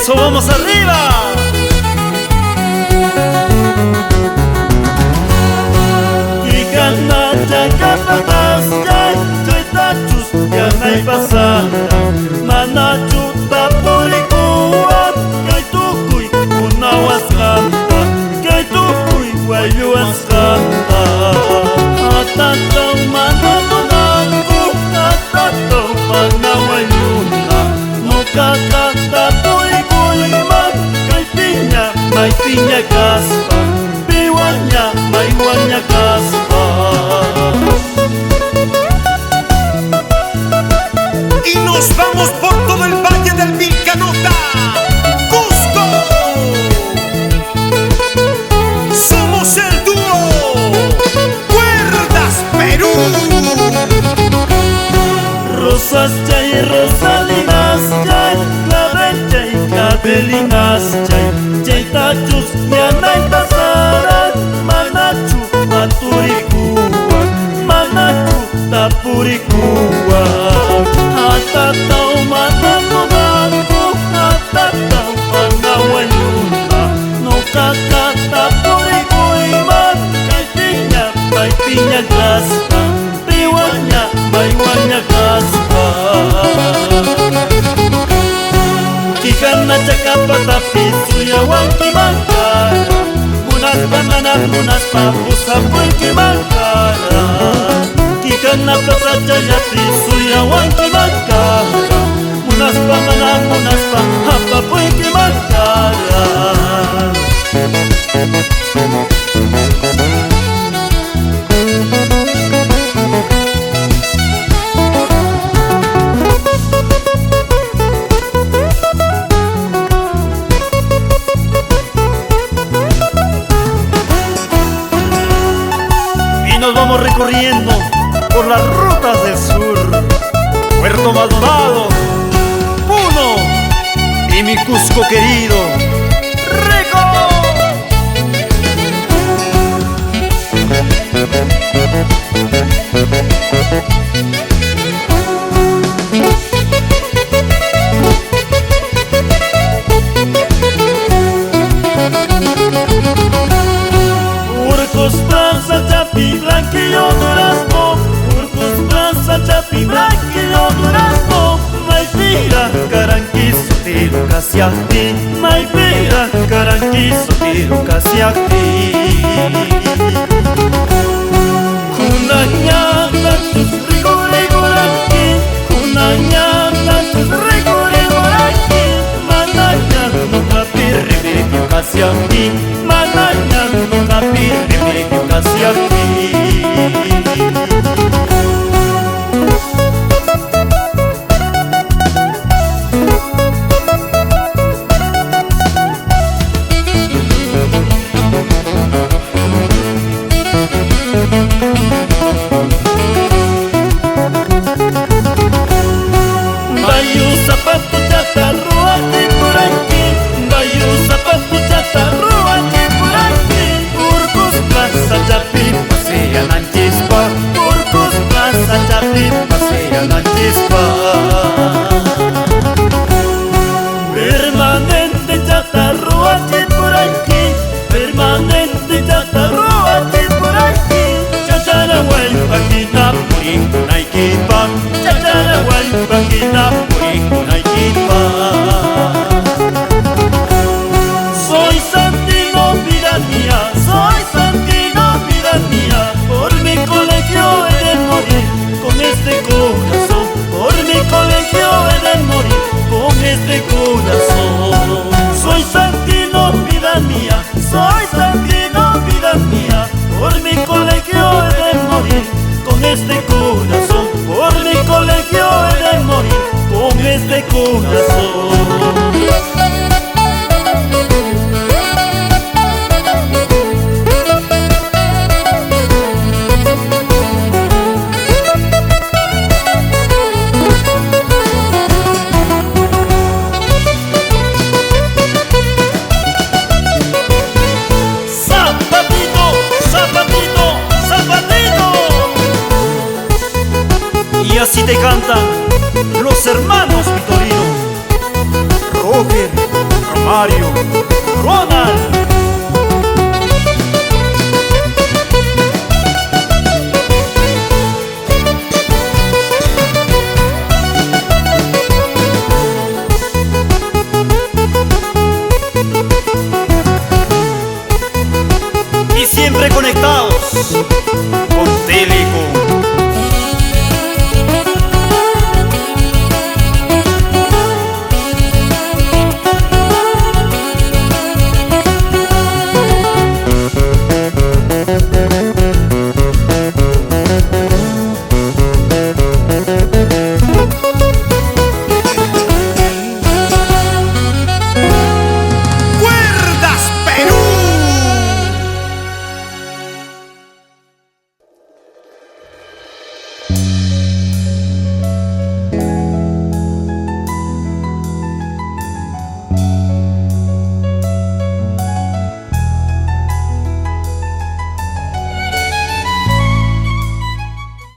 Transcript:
eso vamos arriba. Kikanata kapatas jay choitachus yanay pasada manachu tapurikuan kay tukuy unawas kanta kay tukuy wayuas kanta atataw mananunanku atataw manawayuna mukakatapurikuiman kay piña may piña kaspa piwanya may wanya kaspa. Y nos vamos por todo el valle del Vilcanota, Cusco. Somos el dúo Cuerdas Perú. Rosas chay, rosalinas chay, clavel chay, clavelinas chay, chay tachus yanay pasaran, manachu maturikuan, manachu tapurikuan. Atataw mananunanku, atataw manawayuna, no kakatapurikuiman, kay piña, may piña kaspa, piwanya, may wanya kaspa. Kikana chakapatapi suyawan kimankara, munas bananas, munas papusap kimankara. Kikana plaza chayapi suyawan kimankara, munas bananas, munas papapuy kimankara. Nos vamos recorriendo por las rutas del sur, Puerto Maldonado, Puno y mi Cusco querido. ¡Rico! Urcos, Plaza, Chapi, Blanquillo, Durazno, Urcos, Plaza, Chapi, Blanquillo, Durazno, Maipira, Caranquizo, tiro casi a ti, Maipira, Caranquizo, tiro casi a ti. Kunañana, tus rigorigoraki, Kunañana, tus rigorigoraki, Manaña, no capirri, casi a ti, Manaña, no capirri, casi a ti. Bayu zapato chatarruati por aquí, Bayu zapato chatarruati por aquí. Urcos, Plaza, Chapi, pasean a chispa, Urcos, Plaza, Chapi, pasean a chispa. Permanente chatarruati por aquí, permanente chatarruati por aquí. Chacharaguay, paquita, purín, naikipa, Chacharaguay, paquita, purín, naikipa. Soy Santino, vida mía, soy Santino, vida mía. Por mi colegio he de morir con este corazón, por mi colegio he de morir con este corazón. Soy Santino, vida mía, soy Santino, vida mía. Por mi colegio he de morir con este corazón, por mi colegio he de morir con este corazón. así te cantan los hermanos Vitorino, Roger, Mario, Ronald.